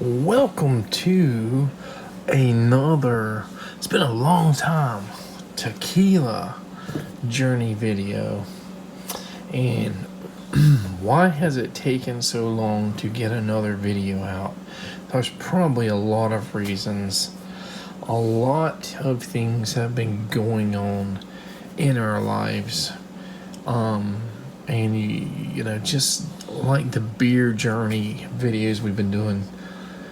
Welcome to another, it's been a long time, Tequila Journey video. And why has it taken so long to get another video out? There's probably a lot of reasons. A lot of things have been going on in our lives. And you know, just like the beer journey videos we've been doing,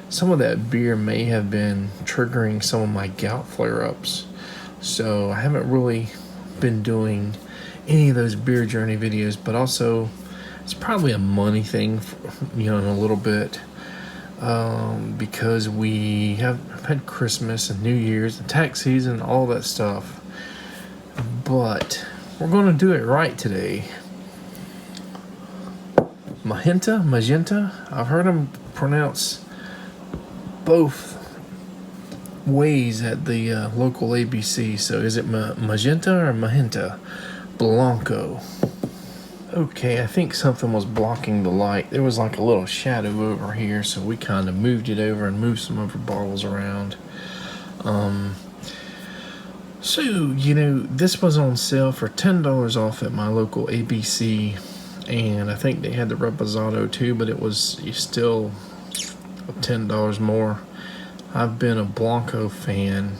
some of that beer may have been triggering some of my gout flare-ups. So I haven't really been doing any of those beer journey videos, but also it's probably a money thing, in a little bit, because we have had Christmas and New Year's and tax season, all that stuff. But we're going to do it right today. Mijenta, I've heard them pronounce both ways at the local ABC. So is it Mijenta or Mijenta Blanco? Okay, I think something was blocking the light. There was like a little shadow over here, so we kind of moved it over and moved some of our bottles around. So, this was on sale for $10 off at my local ABC. And I think they had the Reposado too, but it was still $10 more. I've been a Blanco fan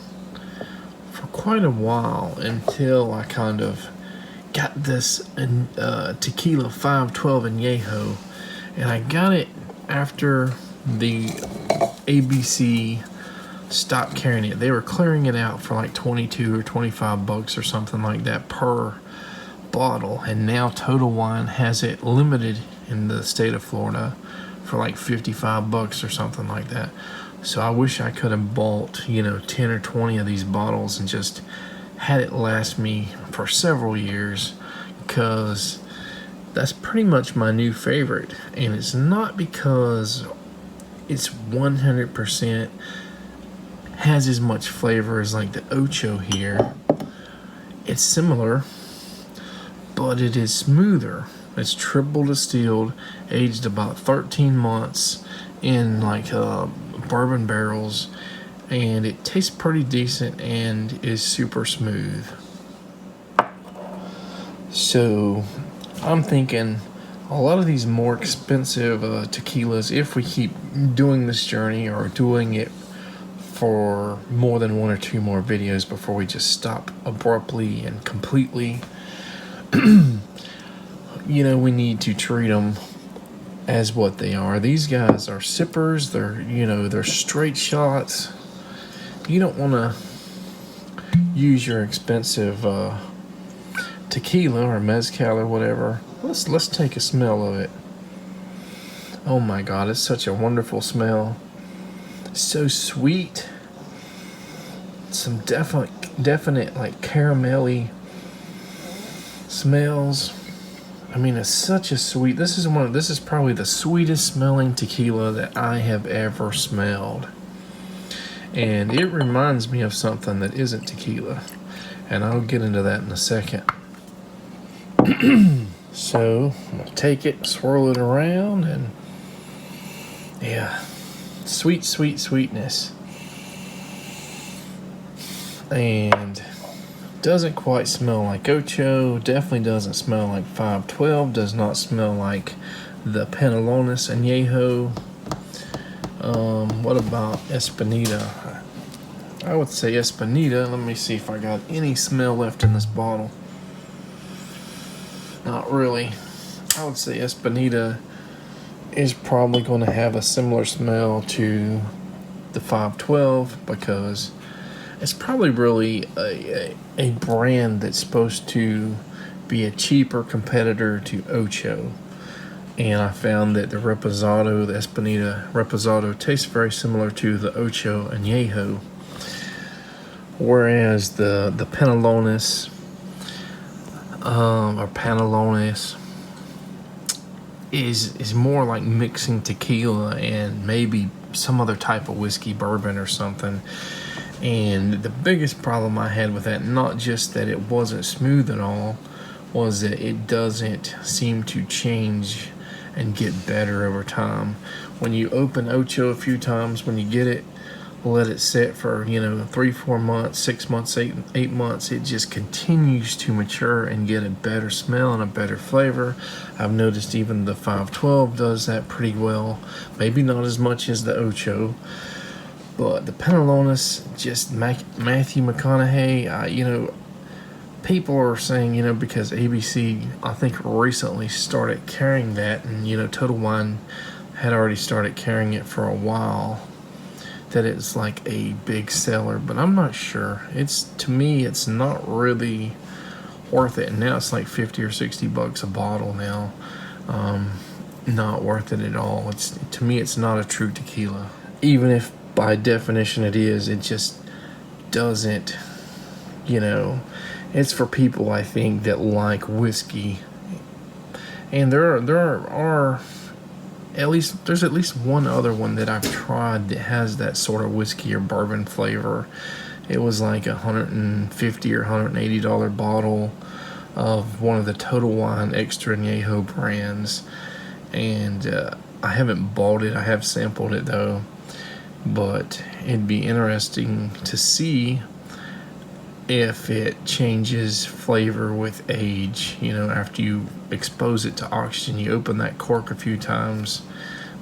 for quite a while until I kind of got this Tequila 512 Anejo, and I got it after the ABC stopped carrying it. They were clearing it out for like 22 or 25 bucks or something like that per bottle, and now Total Wine has it limited in the state of Florida for like 55 bucks or something like that. So I wish I could have bought 10 or 20 of these bottles and just had it last me for several years, because that's pretty much my new favorite. And it's not because it's 100% has as much flavor as like the Ocho here. It's similar, but it is smoother. It's triple distilled, aged about 13 months in like bourbon barrels, and it tastes pretty decent and is super smooth. So I'm thinking a lot of these more expensive tequilas, if we keep doing this journey or doing it for more than one or two more videos before we just stop abruptly and completely, we need to treat them as what they are. These guys are sippers. They're straight shots. You don't want to use your expensive tequila or mezcal or whatever. Let's take a smell of it. Oh my God, it's such a wonderful smell. It's so sweet. Some definite like caramelly smells. I mean, it's such a sweet. This is probably the sweetest smelling tequila that I have ever smelled. And it reminds me of something that isn't tequila, and I'll get into that in a second. So I'm gonna take it, swirl it around, and yeah, sweetness. And doesn't quite smell like Ocho, definitely doesn't smell like 512, does not smell like the Penelones Anejo. What about Espinita? I would say Espinita. Let me see if I got any smell left in this bottle. Not really. I would say Espinita is probably going to have a similar smell to the 512, because it's probably really a brand that's supposed to be a cheaper competitor to Ocho. And I found that the Reposado, the Espinita Reposado, tastes very similar to the Ocho Anejo. Whereas the Penelones, or Panelones, is more like mixing tequila and maybe some other type of whiskey, bourbon or something. And the biggest problem I had with that, not just that it wasn't smooth at all, was that it doesn't seem to change and get better over time. when you open Ocho a few times, when you get it, let it sit for 3-4 months, 6 months, 8 months, it just continues to mature and get a better smell and a better flavor. I've noticed even the 512 does that pretty well. Maybe not as much as the Ocho, but the Penelonis, just Matthew McConaughey, people are saying, because ABC, I think, recently started carrying that, and Total Wine had already started carrying it for a while, that it's like a big seller, but I'm not sure. To me, it's not really worth it. And now it's like $50 or $60 a bottle now. Not worth it at all. To me, it's not a true tequila. Even if by definition it is, it just doesn't, it's for people, I think, that like whiskey. And there's at least one other one that I've tried that has that sort of whiskey or bourbon flavor. It was like $150 or $180 bottle of one of the Total Wine Extra Anejo brands, and I haven't bought it. I have sampled it though, but it'd be interesting to see if it changes flavor with age, after you expose it to oxygen. You open that cork a few times,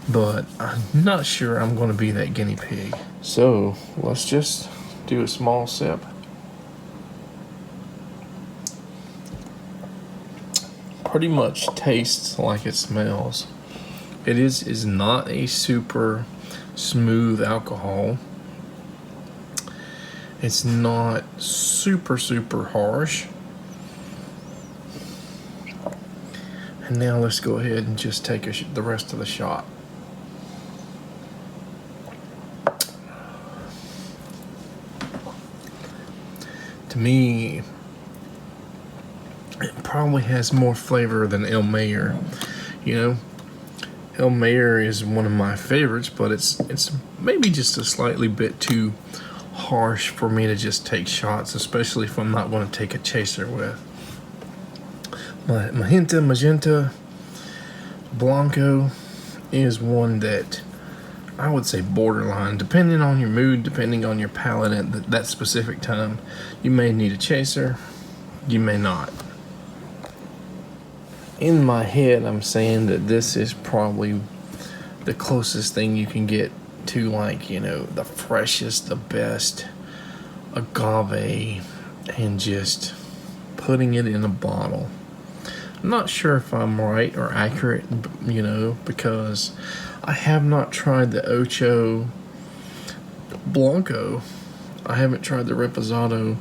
but I'm not sure I'm going to be that guinea pig. So let's just do a small sip. Pretty much tastes like it smells. It is not a super smooth alcohol. It's not super harsh. And now let's go ahead and just take the rest of the shot. To me, it probably has more flavor than El Mayor. El Mayor is one of my favorites, but it's maybe just a slightly bit too harsh for me to just take shots, especially if I'm not going to take a chaser with. Mijenta Blanco is one that I would say borderline, depending on your mood, depending on your palate at that specific time. You may need a chaser, you may not. In my head, I'm saying that this is probably the closest thing you can get to, like, the freshest, the best agave, and just putting it in a bottle. I'm not sure if I'm right or accurate, because I have not tried the Ocho Blanco. I haven't tried the Reposado.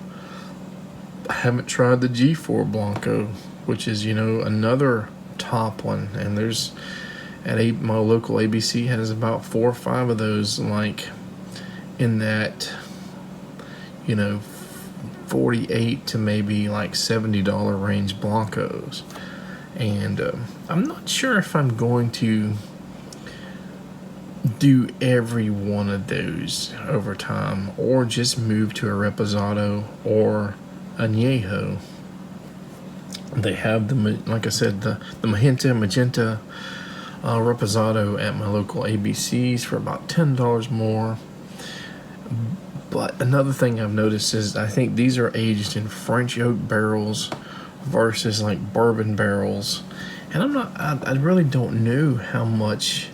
I haven't tried the G4 Blanco, which is, another top one. And there's my local ABC has about 4 or 5 of those, like in that, $48 to maybe like $70 range Blancos. And I'm not sure if I'm going to do every one of those over time, or just move to a Reposado or Anejo. They have like I said, the Mijenta Reposado at my local ABCs for about $10 more. But another thing I've noticed is I think these are aged in French oak barrels versus like bourbon barrels, and I really don't know how much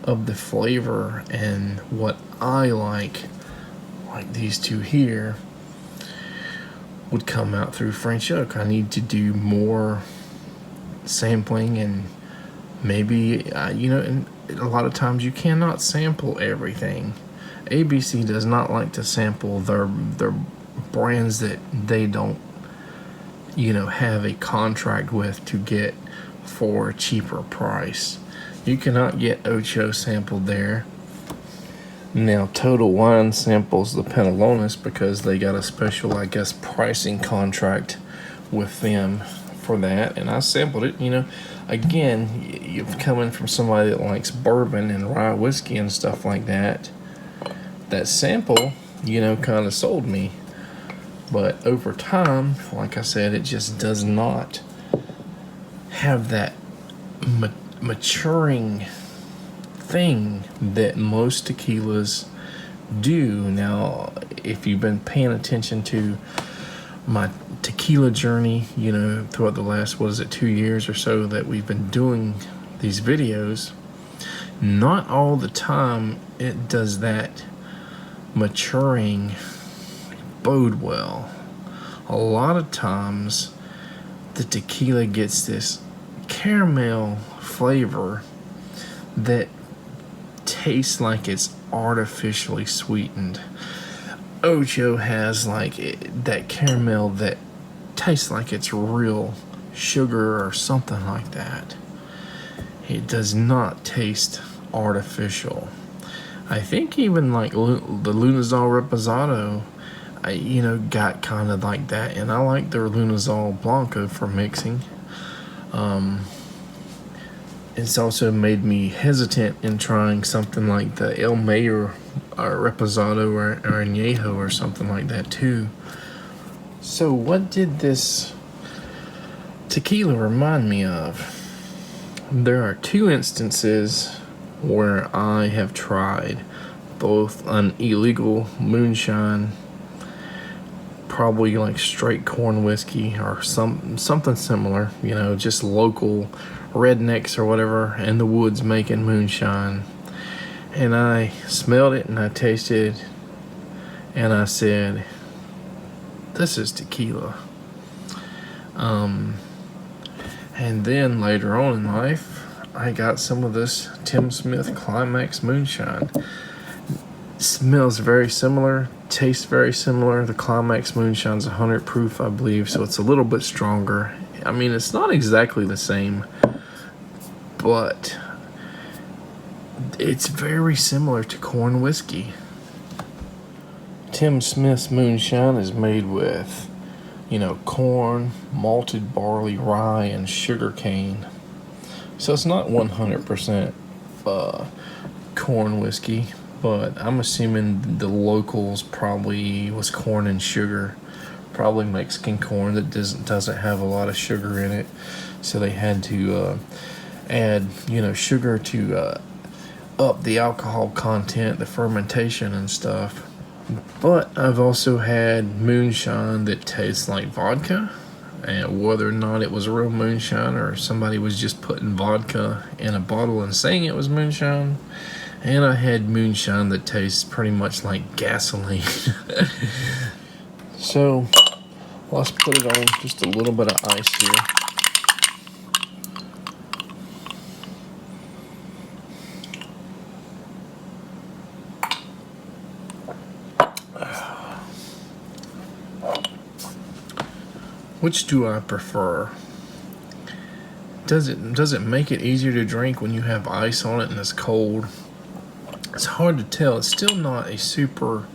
of the flavor and what I like these two here, would come out through French oak. I need to do more sampling, and maybe and a lot of times you cannot sample everything. ABC does not like to sample their brands that they don't have a contract with to get for a cheaper price. You cannot get Ocho sampled there. Now Total Wine samples the Penelonis because they got a special, I guess, pricing contract with them for that, and I sampled it. Again, you're coming from somebody that likes bourbon and rye whiskey and stuff like that. That sample, kind of sold me. But over time, like I said, it just does not have that maturing thing that most tequilas do. Now, if you've been paying attention to my Tequila Journey, you know, throughout the last, 2 years or so that we've been doing these videos, not all the time it does that maturing bode well. A lot of times the tequila gets this caramel flavor that tastes like it's artificially sweetened. Ocho has that caramel that tastes like it's real sugar or something like that. It does not taste artificial. I think even like the Lunazol Reposado, got kind of like that, and I like their Lunazol Blanco for mixing. It's also made me hesitant in trying something like the El Mayor Reposado or Anejo or something like that too. So what did this tequila remind me of? There are 2 instances where I have tried both an illegal moonshine, probably like straight corn whiskey or something similar, just local rednecks or whatever in the woods making moonshine. And I smelled it and I tasted it and I said, this is tequila. And then later on in life, I got some of this Tim Smith Climax moonshine. Smells very similar, tastes very similar. The Climax moonshine's 100 proof, I believe, so it's a little bit stronger. I mean, it's not exactly the same, but it's very similar to corn whiskey. Tim Smith's moonshine is made with, corn, malted barley, rye, and sugar cane. So it's not 100% corn whiskey, but I'm assuming the locals probably was corn and sugar, probably Mexican corn that doesn't have a lot of sugar in it. So they had to add, sugar to up the alcohol content, the fermentation and stuff. But I've also had moonshine that tastes like vodka, and whether or not it was real moonshine or somebody was just putting vodka in a bottle and saying it was moonshine. And I had moonshine that tastes pretty much like gasoline. So let's put it on just a little bit of ice here. Which do I prefer? Does it make it easier to drink when you have ice on it and it's cold? It's hard to tell. It's still not a super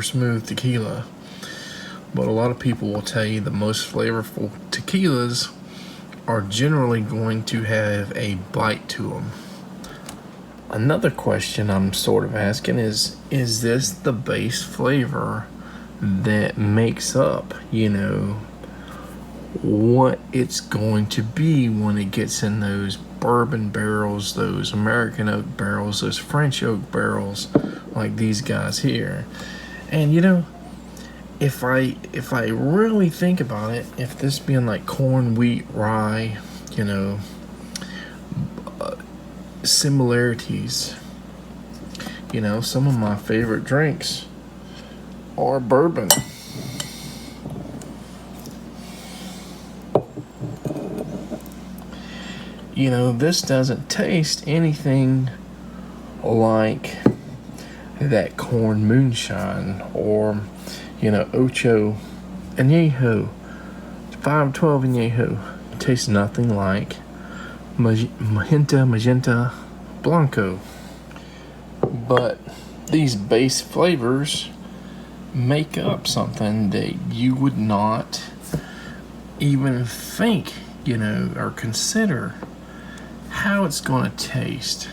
smooth tequila, but a lot of people will tell you the most flavorful tequilas are generally going to have a bite to them. Another question I'm sort of asking is this the base flavor that makes up, what it's going to be when it gets in those bourbon barrels, those American oak barrels, those French oak barrels, like these guys here? And if I really think about it, if this being like corn, wheat, rye, similarities, some of my favorite drinks are bourbon. This doesn't taste anything like that corn moonshine or, Ocho Anejo, 512 Anejo. It tastes nothing like Mijenta Blanco. But these base flavors make up something that you would not even think, or consider how it's going to taste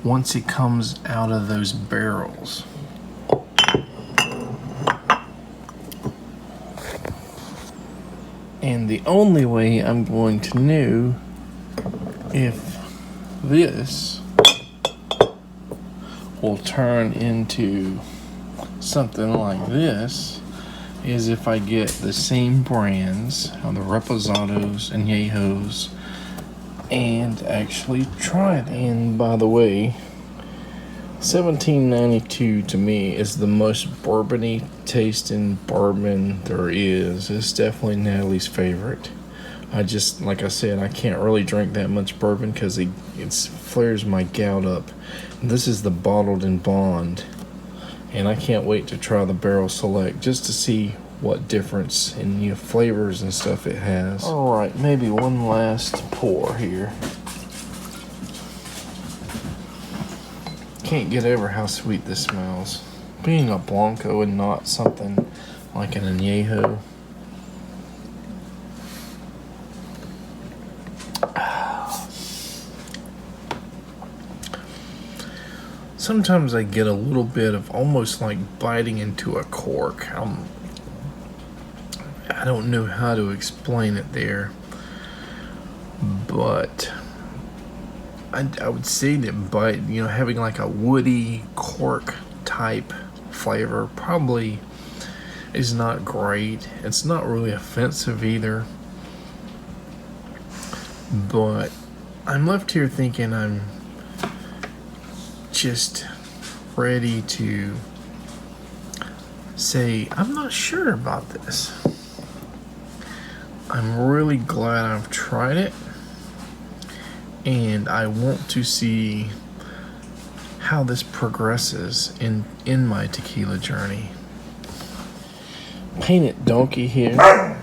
once it comes out of those barrels. And the only way I'm going to know if this will turn into something like this is if I get the same brands of the Reposados and Añejos and actually try it. And by the way, $17.92 to me is the most bourbon-y tasting bourbon there is. It's definitely Natalie's favorite. I just, like I said, I can't really drink that much bourbon because it flares my gout up. And this is the bottled in bond. And I can't wait to try the Barrel Select just to see what difference in flavors and stuff it has. Alright, maybe one last pour here. Can't get over how sweet this smells. Being a Blanco and not something like an Anejo. Sometimes I get a little bit of almost like biting into a cork. I don't know how to explain it there, but I would say that having like a woody cork type flavor probably is not great. It's not really offensive either, but I'm left here thinking I'm just ready to say I'm not sure about this. I'm really glad I've tried it, and I want to see how this progresses in my tequila journey. Painted Donkey here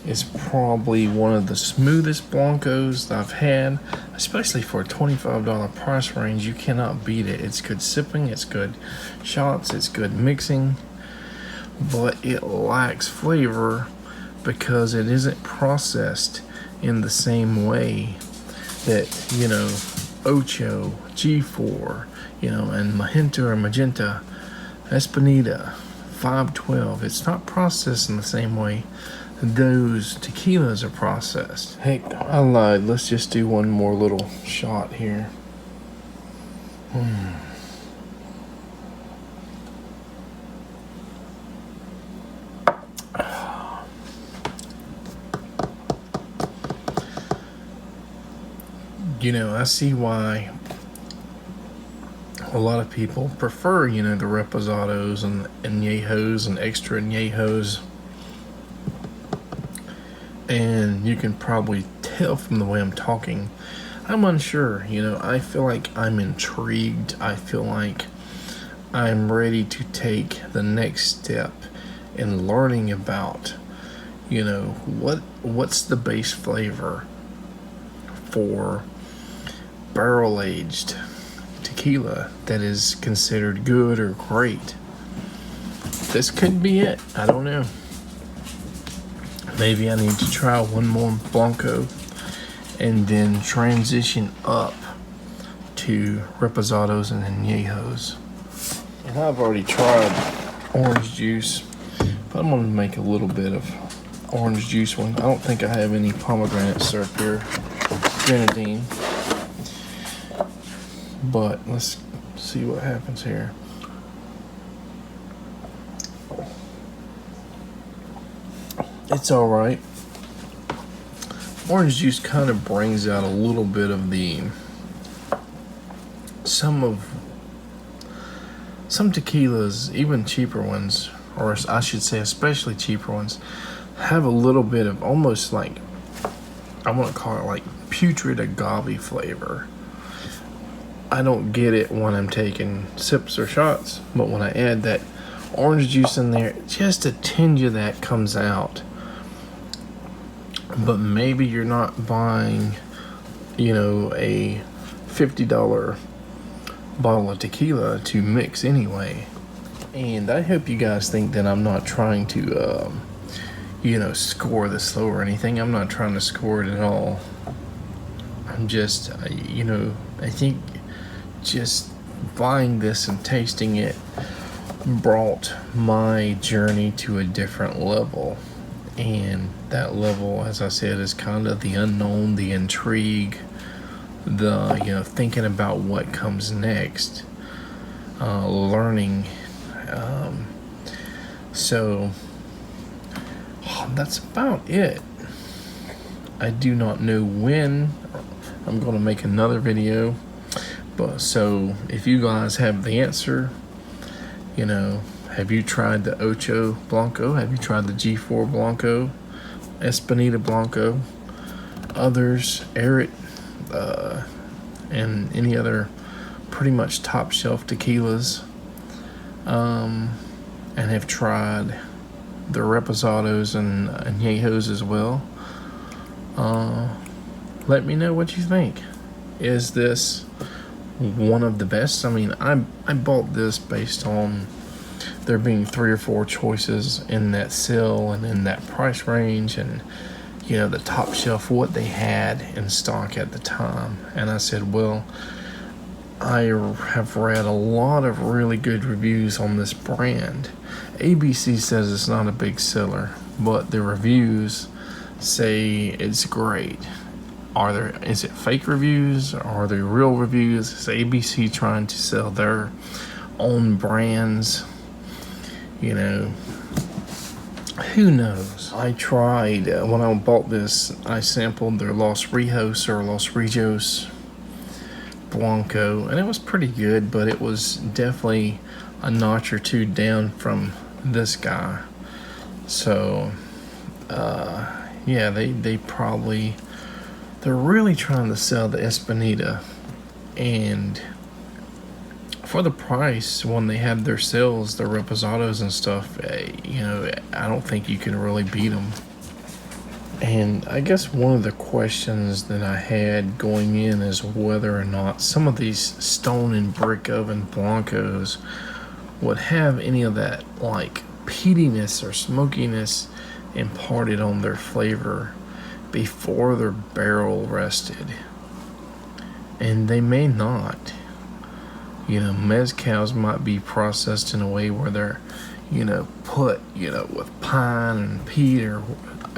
is probably one of the smoothest Blancos that I've had, especially for a $25 price range. You cannot beat it. It's good sipping, it's good shots, it's good mixing, but it lacks flavor because it isn't processed in the same way that, Ocho, G4, and Mijenta, Espinita, 512. It's not processed in the same way those tequilas are processed. Hey, I lied. Let's just do one more little shot here. I see why a lot of people prefer, the Reposados and Añejos and extra Añejos. And you can probably tell from the way I'm talking, I'm unsure. I feel like I'm intrigued. I feel like I'm ready to take the next step in learning about, what's the base flavor for barrel-aged tequila that is considered good or great. This could be it. I don't know. Maybe I need to try one more Blanco and then transition up to Reposados and Añejos. And I've already tried orange juice, but I'm going to make a little bit of orange juice one. I don't think I have any pomegranate syrup here, grenadine. But let's see what happens here. It's alright. Orange juice kind of brings out a little bit of some tequilas, even cheaper ones, or I should say especially cheaper ones, have a little bit of almost like, I want to call it like putrid agave flavor. I don't get it when I'm taking sips or shots, but when I add that orange juice in there, just a tinge of that comes out. But maybe you're not buying, a $50 bottle of tequila to mix anyway. And I hope you guys think that I'm not trying to, score this low or anything. I'm not trying to score it at all. I'm just, I think just buying this and tasting it brought my journey to a different level. And that level, as I said, is kind of the unknown, the intrigue, the, you know, thinking about what comes next, learning. So that's about it. I do not know when I'm going to make another video, but so if you guys have the answer, you know, have you tried the Ocho Blanco? Have you tried the G4 Blanco, Espinita Blanco, others, Erit, and any other pretty much top shelf tequilas, and have tried the Reposados and Anejos as well? Let me know what you think. Is this one of the best? I mean, I bought this based on there being 3 or 4 choices in that sale and in that price range, and you know, the top shelf, what they had in stock at the time. And I said, well, I have read a lot of really good reviews on this brand. ABC says it's not a big seller, but the reviews say it's great. Is it fake reviews? Are they real reviews? Is ABC trying to sell their own brands? You know, who knows? I tried, when I bought this, I sampled their Los Rijos or Los Rijos Blanco, and it was pretty good, but it was definitely a notch or two down from this guy. So, yeah, they're really trying to sell the Espinita, and for the price, when they had their sales, the Reposados and stuff, you know, I don't think you can really beat them. And I guess one of the questions that I had going in is whether or not some of these stone and brick oven Blancos would have any of that like peatiness or smokiness imparted on their flavor before they're barrel rested. And they may not. You know, mezcals might be processed in a way where they're, you know, put, you know, with pine and peat or,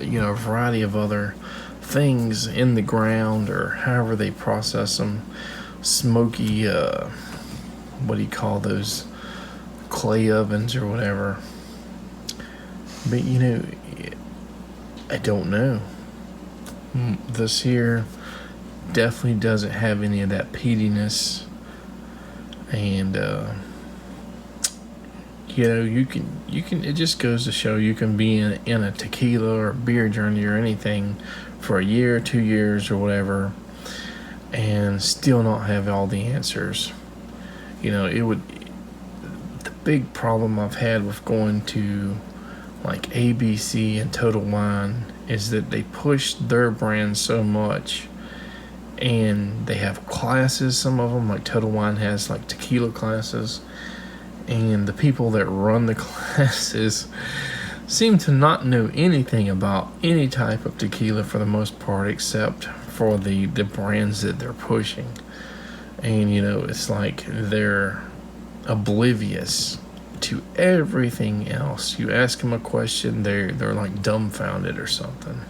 you know, a variety of other things in the ground, or however they process them. Smoky, what do you call those, clay ovens or whatever. But, you know, I don't know. This here definitely doesn't have any of that peatiness. And you know, you can it just goes to show you can be in a tequila or beer journey or anything for a year, 2 years or whatever, and still not have all the answers. You know, the big problem I've had with going to like ABC and Total Wine is that they push their brand so much. And they have classes, some of them, like Total Wine has like tequila classes, and the people that run the classes seem to not know anything about any type of tequila for the most part, except for the brands that they're pushing. And you know, it's like they're oblivious to everything else. You ask them a question, they're like dumbfounded or something.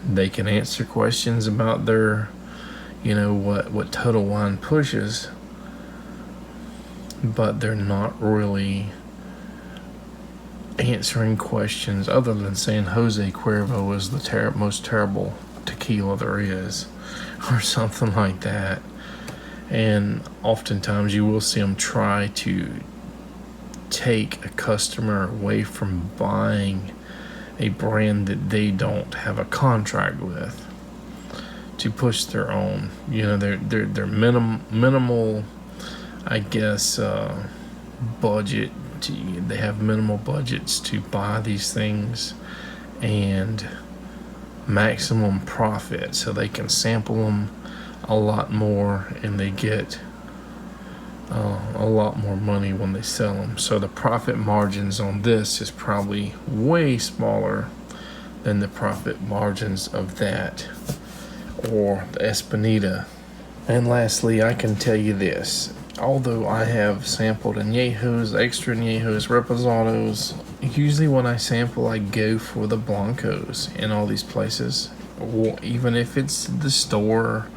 They can answer questions about their, you know, what Total Wine pushes, but they're not really answering questions other than saying Jose Cuervo is the most terrible tequila there is, or something like that. And oftentimes you will see them try to take a customer away from buying a brand that they don't have a contract with to push their own. You know, they're minimal, I guess, budget. They have minimal budgets to buy these things, and maximum profit, so they can sample them a lot more, and they get a lot more money when they sell them. So the profit margins on this is probably way smaller than the profit margins of that or the Espinita. And lastly, I can tell you this. although I have sampled Anejos, extra Anejos, Reposados, usually when I sample, I go for the Blancos in all these places. Or even if it's the store,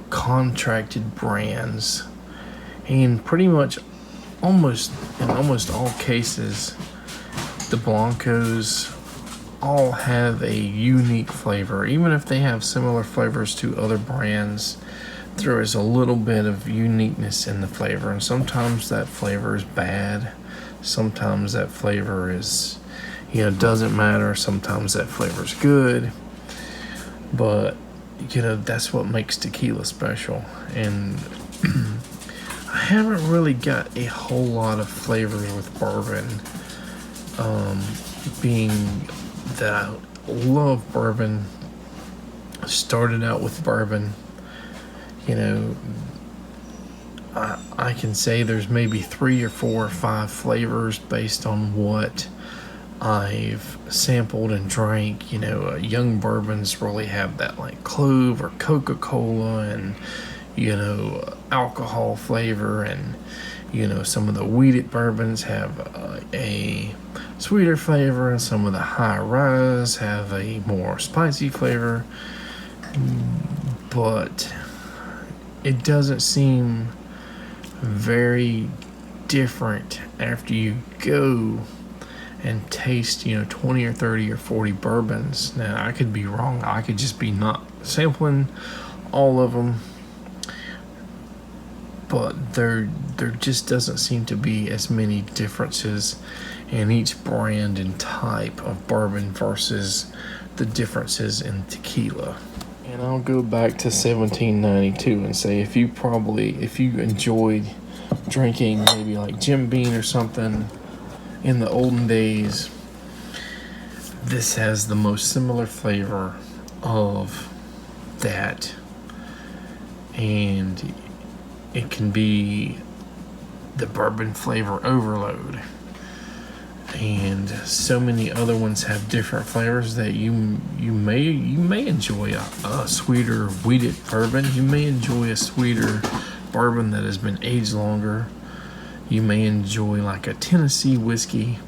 contracted brands. And pretty much in almost all cases, the Blancos all have a unique flavor. Even if they have similar flavors to other brands, there is a little bit of uniqueness in the flavor, and sometimes that flavor is bad, sometimes that flavor is doesn't matter, sometimes that flavor is good, but that's what makes tequila special. And I haven't really got a whole lot of flavors with bourbon, being that I love bourbon, started out with bourbon. I can say there's maybe 3 or 4 or 5 flavors based on what I've sampled and drank. Young bourbons really have that like clove or Coca-Cola and alcohol flavor, and some of the wheated bourbons have a sweeter flavor, and some of the high rise have a more spicy flavor. But it doesn't seem very different after you go and taste 20 or 30 or 40 bourbons. Now, I could be wrong. I could just be not sampling all of them, but there just doesn't seem to be as many differences in each brand and type of bourbon versus the differences in tequila. And I'll go back to 1792 and say if you enjoyed drinking maybe like Jim Beam or something in the olden days, this has the most similar flavor of that, and it can be the bourbon flavor overload. And so many other ones have different flavors that you may enjoy a sweeter wheated bourbon. You may enjoy a sweeter bourbon that has been aged longer. You may enjoy like a Tennessee whiskey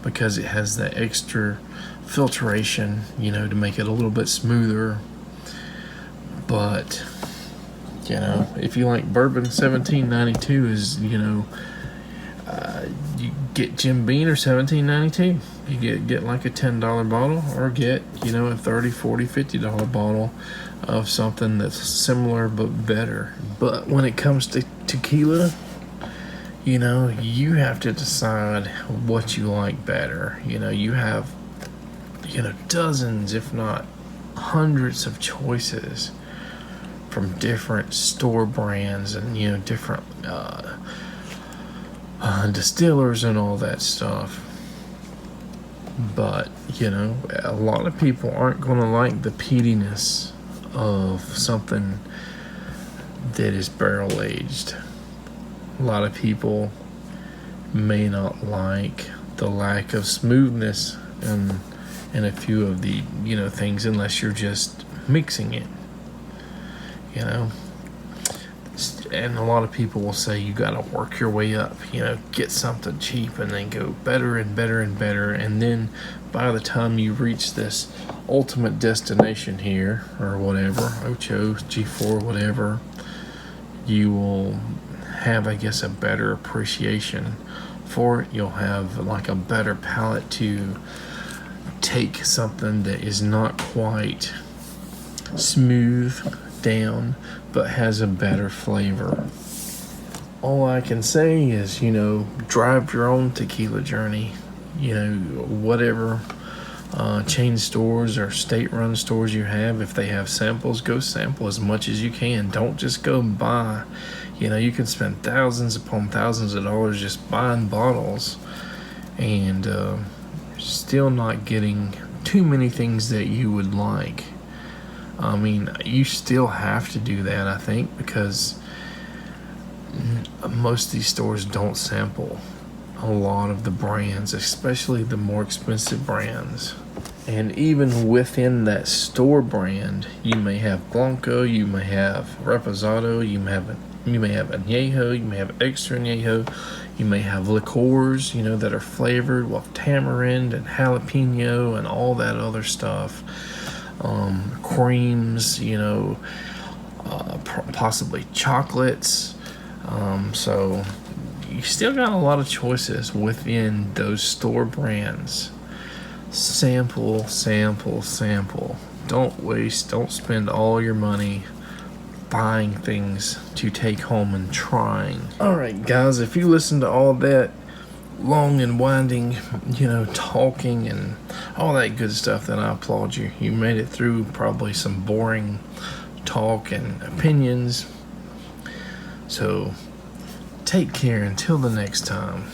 because it has that extra filtration, to make it a little bit smoother. But if you like bourbon, 1792 is you get Jim Beam or 1792. You get like a $10 bottle, or get a $30, $40, $50 bottle of something that's similar but better. But when it comes to tequila, you have to decide what you like better. You have dozens, if not hundreds of choices from different store brands and different distillers and all that stuff. But a lot of people aren't going to like the peatiness of something that is barrel aged. A lot of people may not like the lack of smoothness and a few of the things, unless you're just mixing it. And a lot of people will say you got to work your way up, get something cheap and then go better and better and better, and then by the time you reach this ultimate destination here, or whatever, Ocho, G4, whatever, you will have, I guess, a better appreciation for it. You'll have like a better palate to take something that is not quite smooth down but has a better flavor. All I can say is, drive your own tequila journey. Whatever chain stores or state-run stores you have, if they have samples, go sample as much as you can. Don't just go and buy. You can spend thousands upon thousands of dollars just buying bottles and still not getting too many things that you would like. I mean, you still have to do that, I think, because most of these stores don't sample a lot of the brands, especially the more expensive brands. And even within that store brand, you may have Blanco, you may have Reposado, you may have Anejo, you may have extra Anejo, you may have liqueurs, that are flavored with tamarind and jalapeno and all that other stuff. Creams, possibly chocolates. So you still got a lot of choices within those store brands. Sample. Don't waste, don't spend all your money buying things to take home and trying. Alright guys, if you listen to all that long and winding, talking and all that good stuff, then I applaud you. You made it through probably some boring talk and opinions. So take care until the next time.